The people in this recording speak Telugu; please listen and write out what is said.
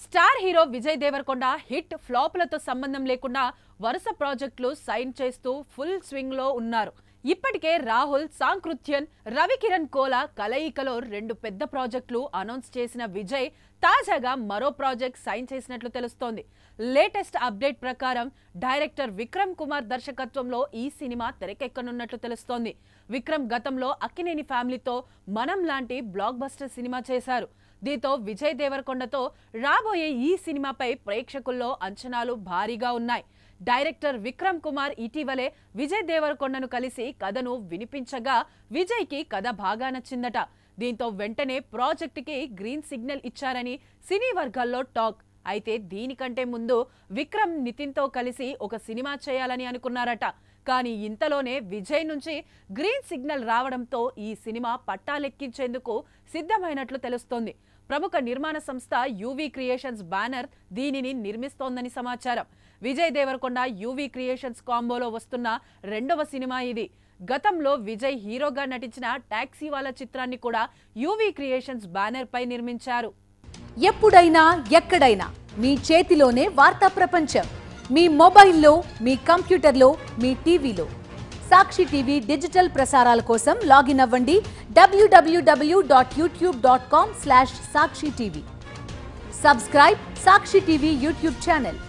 Star hero Vijay Deverakonda hit ఫ్లాప్లతో సంబంధం లేకుండా వరుస ప్రాజెక్టులు సైన్ చేస్తూ ఫుల్ స్వింగ్ లో ఉన్నారు. ఇప్పటికే రాహుల్ సాంకృత్యన్, రవికిరణ్ కోలా కలయికలో 2 పెద్ద ప్రాజెక్టులు అనౌన్స్ చేసిన విజయ్ తాజాగా మరో ప్రాజెక్ట్ సైన్ చేసినట్లు తెలుస్తోంది. లేటెస్ట్ అప్డేట్ ప్రకారం డైరెక్టర్ విక్రమ్ కుమార్ దర్శకత్వంలో ఈ సినిమా తెరకెక్కనున్నట్లు తెలుస్తోంది. విక్రమ్ గతంలో అక్కినేని ఫ్యామిలీతో మనం లాంటి బ్లాక్ బస్టర్ సినిమా చేశారు. దీంతో విజయ్ దేవరకొండతో రాబోయే ఈ సినిమాపై ప్రేక్షకుల్లో అంచనాలు భారీగా ఉన్నాయి. డైరెక్టర్ విక్రమ్ కుమార్ ఇటీవలే విజయ్ దేవరకొండను కలిసి కథను వినిపించగా విజయ్కి కథ బాగా నచ్చిందట. దీంతో వెంటనే ప్రాజెక్టుకి గ్రీన్ సిగ్నల్ ఇచ్చారని సినీ వర్గాల్లో టాక్. అయితే దీనికంటే ముందు విక్రమ్ నితిన్తో కలిసి ఒక సినిమా చేయాలని అనుకున్నారట. కానీ ఇంతలోనే విజయ్ నుంచి గ్రీన్ సిగ్నల్ రావడంతో ఈ సినిమా పట్టాలెక్కించేందుకు సిద్ధమైనట్లు తెలుస్తోంది. ప్రముఖ నిర్మాణ సంస్థ యూవీ క్రియేషన్స్ బ్యానర్ దీనిని నిర్మిస్తోందని సమాచారం. విజయ్ దేవరకొండ యూవీ క్రియేషన్స్ కాంబోలో వస్తున్న 2వ సినిమా ఇది. గతంలో విజయ్ హీరోగా నటించిన టాక్సీవాలా చిత్రాన్ని కూడా యూవీ క్రియేషన్స్ బ్యానర్ పై నిర్మించారు. ఎప్పుడైనా ఎక్కడైనా మీ చేతిలోనే వార్తా ప్రపంచం. మీ మొబైల్లో, మీ కంప్యూటర్లో, మీ టీవీలో. సాక్షి టీవీ డిజిటల్ ప్రసారాల కోసం లాగిన్ అవ్వండి www.youtube.com/sakshi tv. సబ్స్క్రైబ్ సాక్షి టీవీ యూట్యూబ్ ఛానల్.